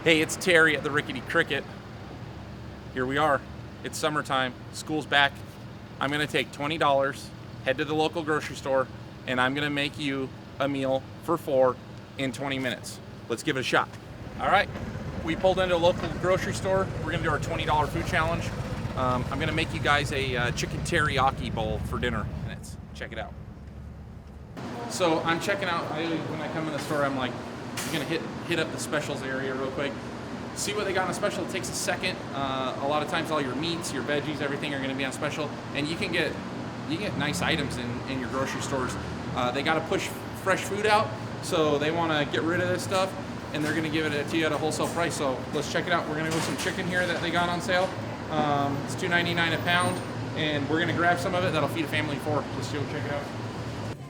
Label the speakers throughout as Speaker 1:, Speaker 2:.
Speaker 1: Hey, it's Terry at the Rickety Cricket. Here we are. It's summertime. School's back. I'm going to take $20, head to the local grocery store, and I'm going to make you a meal for 4 in 20 minutes. Let's give it a shot. All right. We pulled into a local grocery store. We're going to do our $20 food challenge. I'm going to make you guys a chicken teriyaki bowl for dinner. Check it out. So I'm checking out. When I come in the store, I'm like, I'm going to hit up the specials area real quick. See what they got on special. It takes a second. A lot of times all your meats, your veggies, everything are going to be on special. And you can get nice items in your grocery stores. They got to push fresh food out, so they want to get rid of this stuff, and they're going to give it to you at a wholesale price. So let's check it out. We're going to go with some chicken here that they got on sale. It's $2.99 a pound, and we're going to grab some of it. That'll feed a family of 4. Let's go check it out.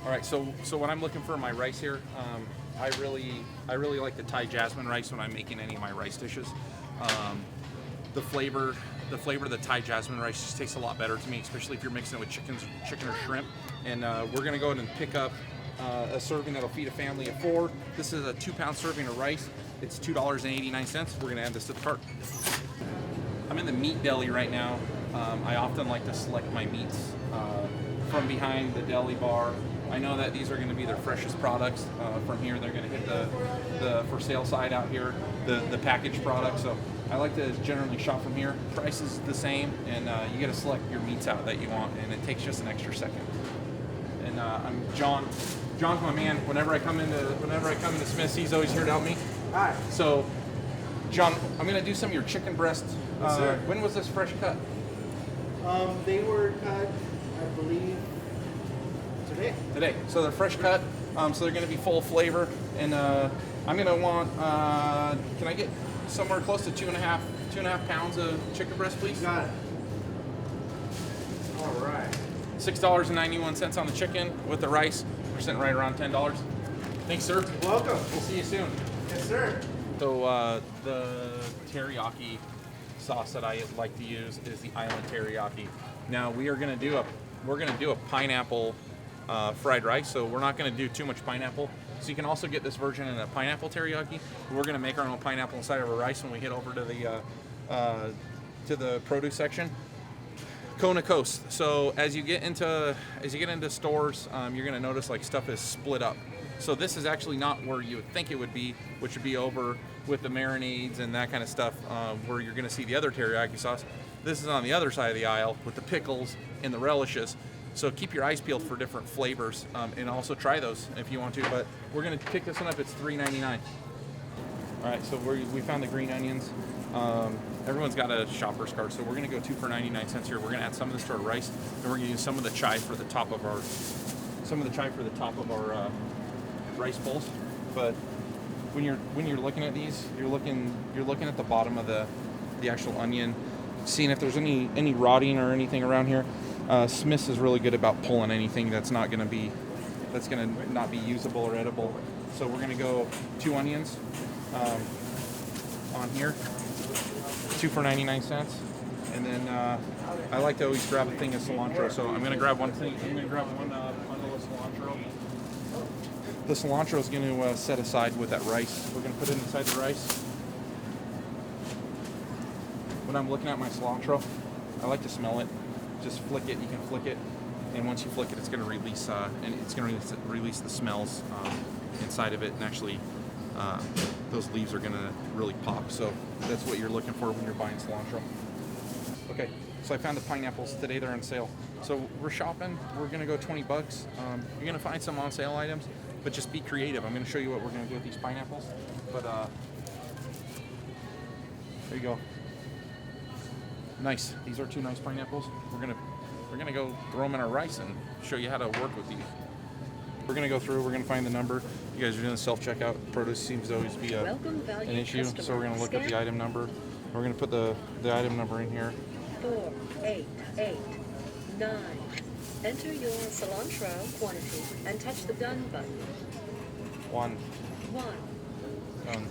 Speaker 1: All right, so when I'm looking for my rice here, I really like the Thai jasmine rice when I'm making any of my rice dishes. The flavor of the Thai jasmine rice just tastes a lot better to me, especially if you're mixing it with chicken or shrimp. And we're gonna go ahead and pick up a serving that'll feed a family of 4. This is a 2-pound serving of rice. It's $2.89. We're gonna add this to the cart. I'm in the meat deli right now. I often like to select my meats from behind the deli bar. I know that these are going to be their freshest products from here. They're going to hit the for sale side out here, the packaged products. So I like to generally shop from here. Price is the same, and you got to select your meats out that you want, and it takes just an extra second. And I'm John. John's my man. Whenever I come into Smith's, he's always here to help me.
Speaker 2: Hi.
Speaker 1: So, John, I'm going to do some of your chicken breast.
Speaker 2: Yes, sir.
Speaker 1: When was this fresh cut?
Speaker 2: They were cut, I believe,
Speaker 1: Today. So they're fresh cut, so they're going to be full of flavor. And I'm going to want, can I get somewhere close to 2.5 pounds of chicken breast, please?
Speaker 2: Got it. All right.
Speaker 1: $6.91 on the chicken with the rice. We're sitting right around $10. Thanks, sir.
Speaker 2: You're welcome.
Speaker 1: We'll see you soon.
Speaker 2: Yes, sir.
Speaker 1: So the teriyaki sauce that I like to use is the Island Teriyaki. Now we're gonna do a pineapple fried rice, so we're not gonna do too much pineapple. So you can also get this version in a pineapple teriyaki. We're gonna make our own pineapple inside of our rice when we head over to the produce section. Kona Coast. So as you get into stores, you're gonna notice like stuff is split up. So this is actually not where you would think it would be, which would be over with the marinades and that kind of stuff, where you're going to see the other teriyaki sauce. This is on the other side of the aisle with the pickles and the relishes. So keep your eyes peeled for different flavors, and also try those if you want to. But we're going to pick this one up. It's $3.99. All right, so we found the green onions. Everyone's got a shopper's cart, so we're going to go 2 for 99 cents here. We're going to add some of this to our rice, and we're going to use some of the chive for the top of our rice bowls. But when you're looking at these, you're looking at the bottom of the actual onion, seeing if there's any rotting or anything around here. Smith's is really good about pulling anything that's not going to not be usable or edible. So we're going to go 2 onions on here, 2 for 99 cents. And then I like to always grab a thing of cilantro. So I'm going to grab one bundle of cilantro. The cilantro is going to set aside with that rice. We're going to put it inside the rice. When I'm looking at my cilantro, I like to smell it. Just flick it. You can flick it, and once you flick it, it's going to release release the smells inside of it, and actually those leaves are going to really pop. So that's what you're looking for when you're buying cilantro. Okay, so I found the pineapples today. They're on sale. So we're shopping. We're going to go $20. You're going to find some on sale items. But just be creative. I'm going to show you what we're going to do with these pineapples. But there you go. Nice. These are 2 nice pineapples. We're gonna go throw them in our rice and show you how to work with these. We're gonna go through. We're gonna find the number. You guys are doing the self-checkout. Produce seems to always be an issue. So we're gonna look up the item number. We're gonna put the item number in here.
Speaker 3: 4889. Enter your cilantro quantity and touch the done button.
Speaker 1: 1.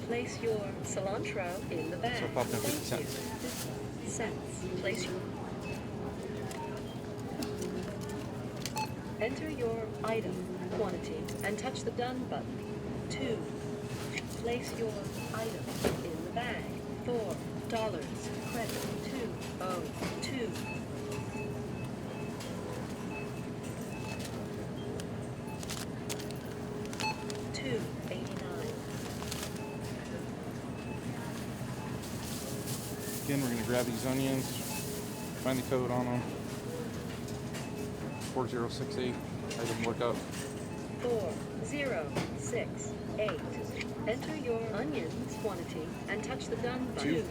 Speaker 3: Place your cilantro in the bag.
Speaker 1: So it popped in 50 cents.
Speaker 3: 50 cents. Place your... Enter your item quantity and touch the done button. 2. Place your item in the bag. Credit 202. $2.89.
Speaker 1: Again, we're going to grab these onions, find the code on them. 4068. Item lookup.
Speaker 3: 4068. Enter your onions quantity and touch the done button.
Speaker 1: 2.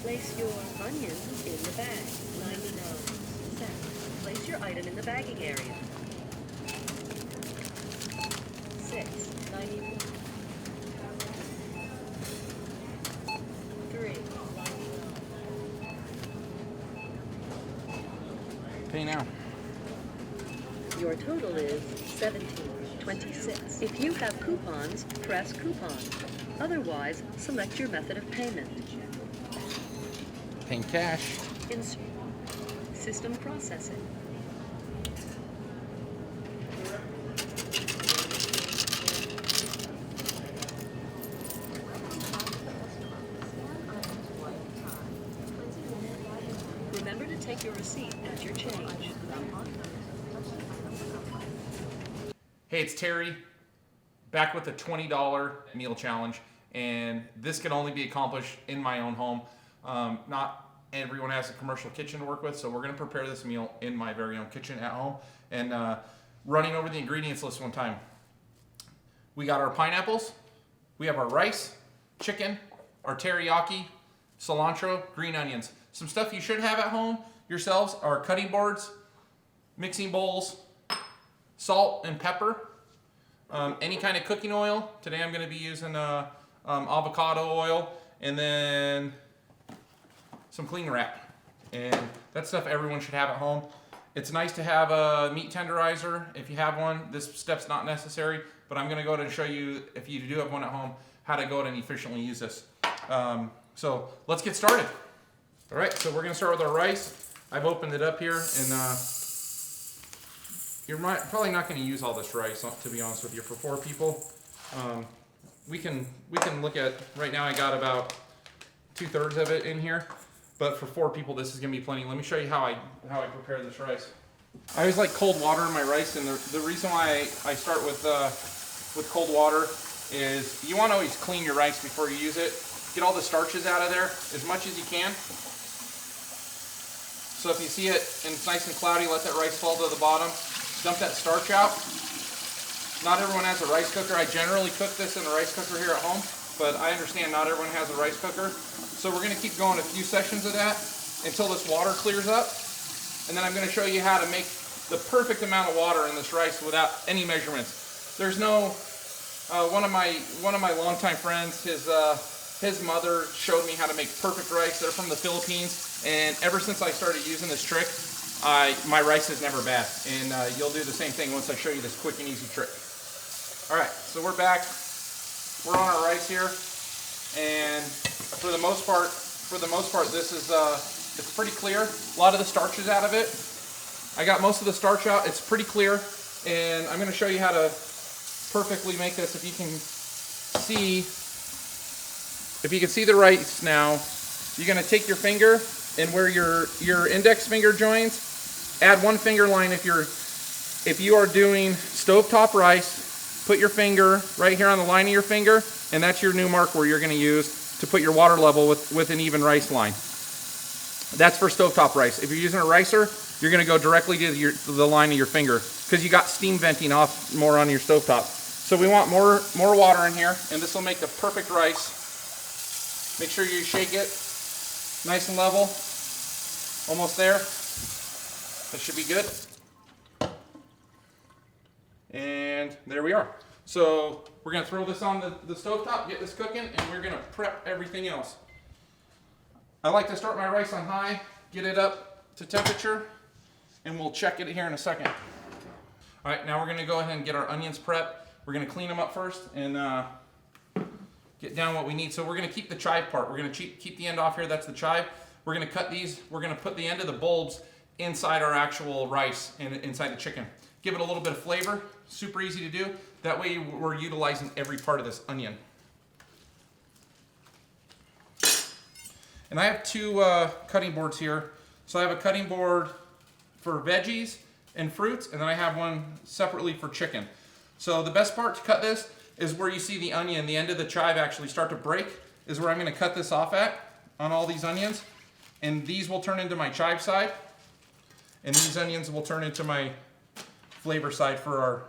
Speaker 3: Place your onions in the bag. 99 cents. Place your item in the bagging area. 6.91. 3.
Speaker 1: Pay now.
Speaker 3: Your total is $17.26. If you have coupons, press coupon. Otherwise, select your method of payment.
Speaker 1: Paying cash.
Speaker 3: System processing. Remember to take your receipt as your change.
Speaker 1: Hey, it's Terry, back with the $20 meal challenge, and this can only be accomplished in my own home. Not everyone has a commercial kitchen to work with, so we're going to prepare this meal in my very own kitchen at home. And running over the ingredients list one time. We got our pineapples, we have our rice, chicken, our teriyaki, cilantro, green onions. Some stuff you should have at home yourselves are cutting boards, mixing bowls, salt and pepper, any kind of cooking oil. Today I'm going to be using avocado oil, and then some cling wrap. And that's stuff everyone should have at home. It's nice to have a meat tenderizer if you have one. This step's not necessary, but I'm going to go ahead and show you, if you do have one at home, how to go ahead and efficiently use this. So let's get started. All right, so we're going to start with our rice. I've opened it up here, and you're probably not going to use all this rice, to be honest with you, for 4 people. We can look at, right now I got about 2/3 of it in here, but for 4 people this is going to be plenty. Let me show you how I prepare this rice. I always like cold water in my rice, and the reason why I start with cold water is you want to always clean your rice before you use it. Get all the starches out of there as much as you can. So if you see it and it's nice and cloudy, let that rice fall to the bottom. Dump that starch out. Not everyone has a rice cooker. I generally cook this in a rice cooker here at home, but I understand not everyone has a rice cooker. So we're going to keep going a few sections of that until this water clears up. And then I'm going to show you how to make the perfect amount of water in this rice without any measurements. There's no, one of my longtime friends, his mother showed me how to make perfect rice. They're from the Philippines, and ever since I started using this trick, my rice is never bad, and you'll do the same thing once I show you this quick and easy trick. All right, so we're back. We're on our rice here, and for the most part, this is it's pretty clear. A lot of the starch is out of it. I got most of the starch out. It's pretty clear, and I'm going to show you how to perfectly make this. If you can see the rice now, you're going to take your finger, and where your index finger joins, add 1 finger line. If you are doing stovetop rice, put your finger right here on the line of your finger, and that's your new mark where you're going to use to put your water level with an even rice line. That's for stovetop rice. If you're using a ricer, you're going to go directly to the line of your finger because you got steam venting off more on your stovetop. So we want more water in here, and this will make the perfect rice. Make sure you shake it nice and level. Almost there. That should be good. And there we are. So we're going to throw this on the stovetop, get this cooking, and we're going to prep everything else. I like to start my rice on high, get it up to temperature, and we'll check it here in a second. All right, now we're going to go ahead and get our onions prepped. We're going to clean them up first and get down what we need. So we're going to keep the chive part. We're going to keep the end off here. That's the chive. We're going to cut these. We're going to put the end of the bulbs inside our actual rice and inside the chicken. Give it a little bit of flavor. Super easy to do. That way we're utilizing every part of this onion. And I have two cutting boards here. So I have a cutting board for veggies and fruits, and then I have one separately for chicken. So the best part to cut this is where you see the onion, the end of the chive actually start to break, is where I'm gonna cut this off at on all these onions. And these will turn into my chive side, and these onions will turn into my flavor side for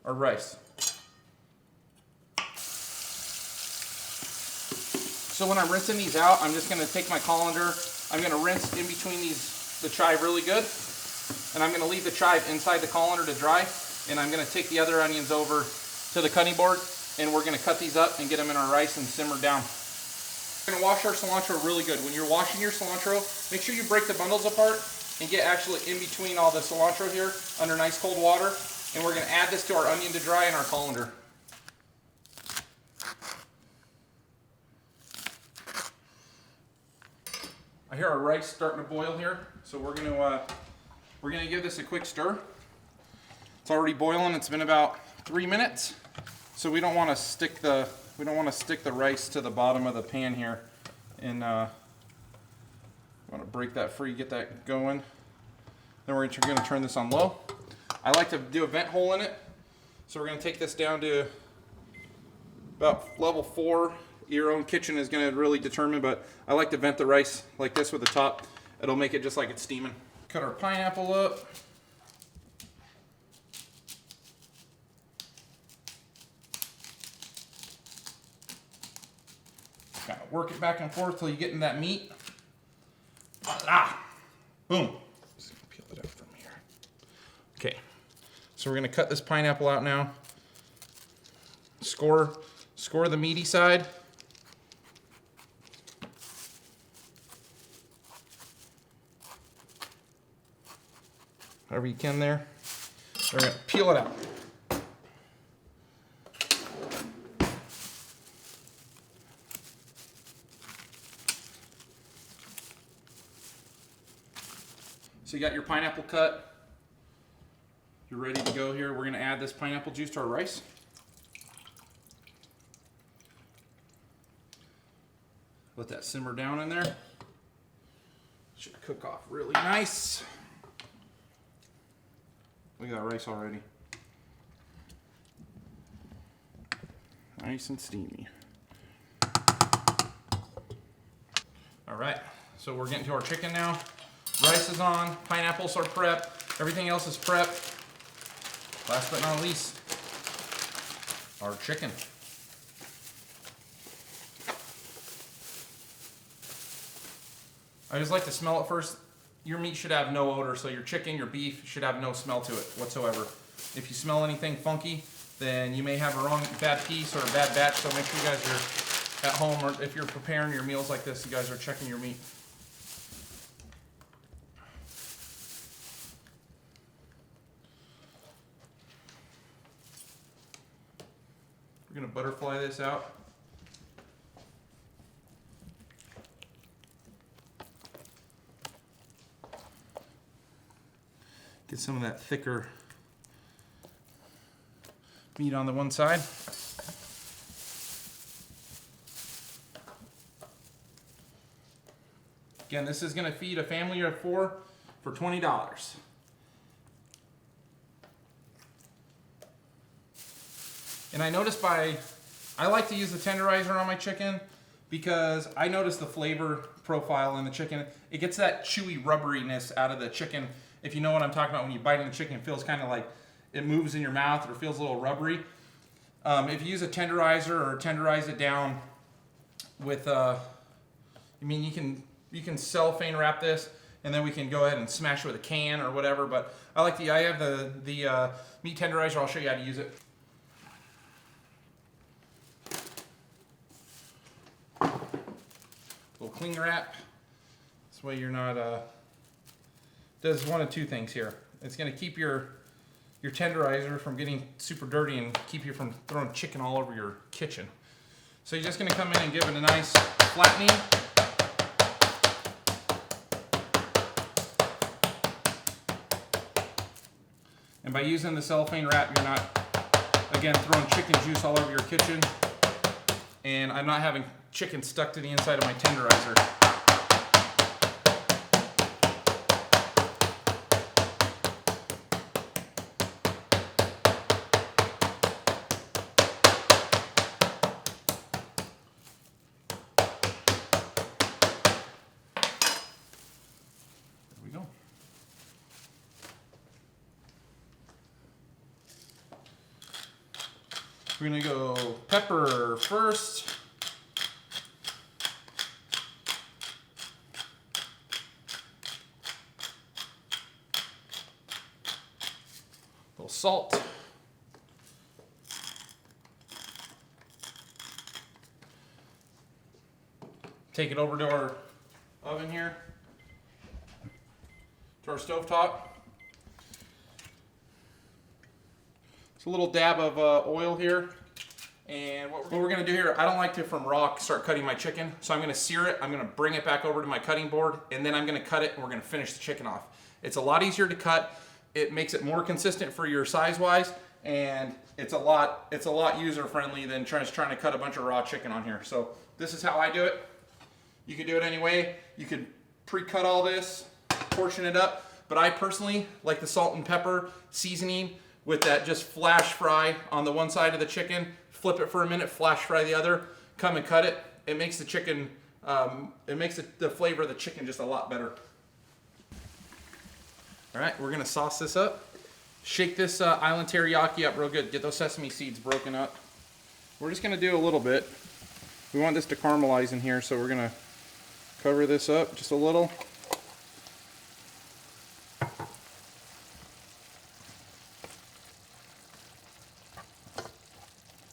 Speaker 1: our rice. So when I'm rinsing these out, I'm just gonna take my colander, I'm gonna rinse in between the chive really good, and I'm gonna leave the chive inside the colander to dry, and I'm gonna take the other onions over to the cutting board, and we're gonna cut these up and get them in our rice and simmer down. We're gonna wash our cilantro really good. When you're washing your cilantro, make sure you break the bundles apart and get actually in between all the cilantro here under nice cold water, and we're gonna add this to our onion to dry in our colander. I hear our rice starting to boil here, so we're gonna give this a quick stir. It's already boiling. It's been about 3 minutes, so we don't want to stick the rice to the bottom of the pan here, and want to break that free, get that going. Then we're going to turn this on low. I like to do a vent hole in it, so we're going to take this down to about level 4. Your own kitchen is going to really determine, but I like to vent the rice like this with the top. It'll make it just like it's steaming. Cut our pineapple up. Kind of work it back and forth till you get in that meat. Ah, boom. Just gonna peel it out from here. Okay, so we're gonna cut this pineapple out now. Score the meaty side. However you can there. We're gonna peel it out. So you got your pineapple cut. You're ready to go here. We're gonna add this pineapple juice to our rice. Let that simmer down in there. Should cook off really nice. Look at that rice already. Nice and steamy. All right, so we're getting to our chicken now. Rice is on, pineapples are prepped, everything else is prepped. Last but not least, our chicken. I just like to smell it first. Your meat should have no odor, so your chicken, your beef should have no smell to it whatsoever. If you smell anything funky, then you may have a bad piece or a bad batch, so make sure you guys are at home, or if you're preparing your meals like this, you guys are checking your meat. We're gonna butterfly this out. Get some of that thicker meat on the one side. Again, this is going to feed a family of 4 for $20. And I noticed I like to use the tenderizer on my chicken because I notice the flavor profile in the chicken. It gets that chewy rubberiness out of the chicken. If you know what I'm talking about, when you bite in the chicken, it feels kind of like it moves in your mouth or feels a little rubbery. If you use a tenderizer or tenderize it down with, you can cellophane wrap this, and then we can go ahead and smash it with a can or whatever. But I have the meat tenderizer. I'll show you how to use it. Little cling wrap. This way you're not. Does one of two things here. It's going to keep your tenderizer from getting super dirty and keep you from throwing chicken all over your kitchen. So you're just going to come in and give it a nice flattening. And by using the cellophane wrap, you're not, again, throwing chicken juice all over your kitchen. And I'm not having chicken stuck to the inside of my tenderizer. There we go. We're gonna go pepper first. A little salt. Take it over to our oven here, to our stovetop. A little dab of oil here, and what we're gonna do here, I don't like to from raw start cutting my chicken, so I'm gonna sear it, I'm gonna bring it back over to my cutting board, and then I'm gonna cut it and we're gonna finish the chicken off. It's a lot easier to cut, it makes it more consistent for your size wise, and it's a lot user friendly than trying to cut a bunch of raw chicken on here. So this is how I do it. You can do it any way. You could pre-cut all this, portion it up, but I personally like the salt and pepper seasoning with that just flash fry on the one side of the chicken, flip it for a minute, flash fry the other, come and cut it. It makes the chicken, it makes the flavor of the chicken just a lot better. All right, we're gonna sauce this up. Shake this island teriyaki up real good. Get those sesame seeds broken up. We're just gonna do a little bit. We want this to caramelize in here, so we're gonna cover this up just a little.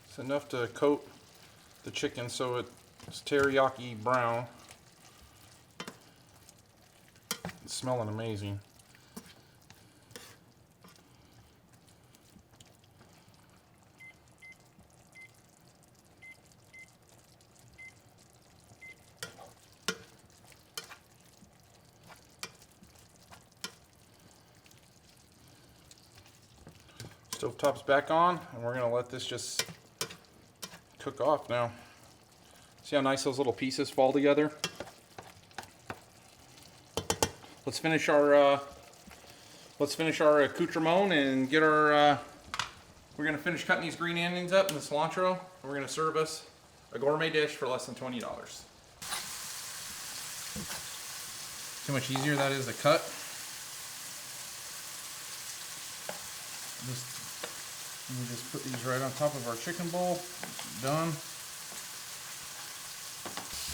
Speaker 1: It's enough to coat the chicken so it's teriyaki brown. It's smelling amazing. Stovetop's back on, and we're gonna let this just cook off now. See how nice those little pieces fall together? Let's finish our accoutrement and get our we're gonna finish cutting these green onions up and the cilantro, and we're gonna serve us a gourmet dish for less than $20. See how much easier that is to cut? Let me just put these right on top of our chicken bowl. Done.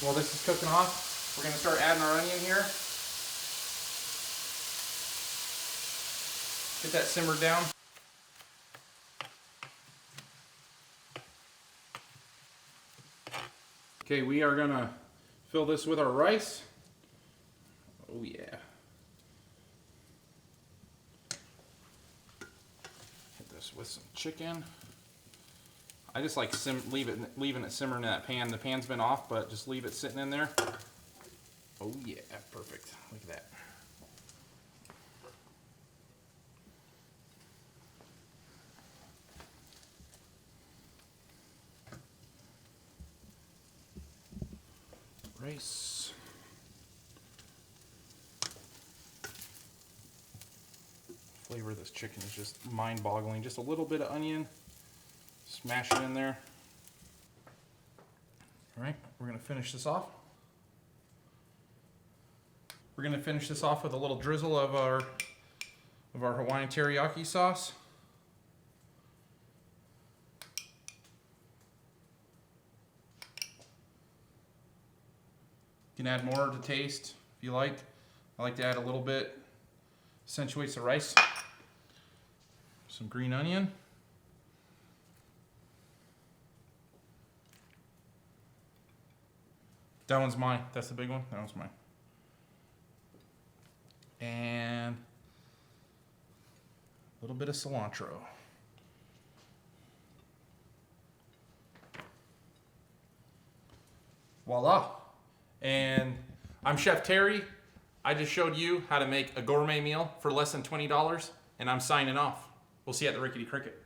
Speaker 1: While this is cooking off, we're going to start adding our onion here. Get that simmered down. Okay, we are going to fill this with our rice. Oh yeah. With some chicken. I just like leaving it simmering in that pan. The pan's been off, but just leave it sitting in there. Oh yeah, perfect. Look at that. Rice. Flavor of this chicken is just mind-boggling. Just a little bit of onion, smash it in there. All right, we're gonna finish this off. We're gonna finish this off with a little drizzle of our Hawaiian teriyaki sauce. You can add more to taste if you like. I like to add a little bit. Accentuates the rice. Some green onion. That one's mine. That's the big one. That one's mine. And a little bit of cilantro. Voila. And I'm Chef Terry. I just showed you how to make a gourmet meal for less than $20, and I'm signing off. We'll see you at the Rickety Cricket.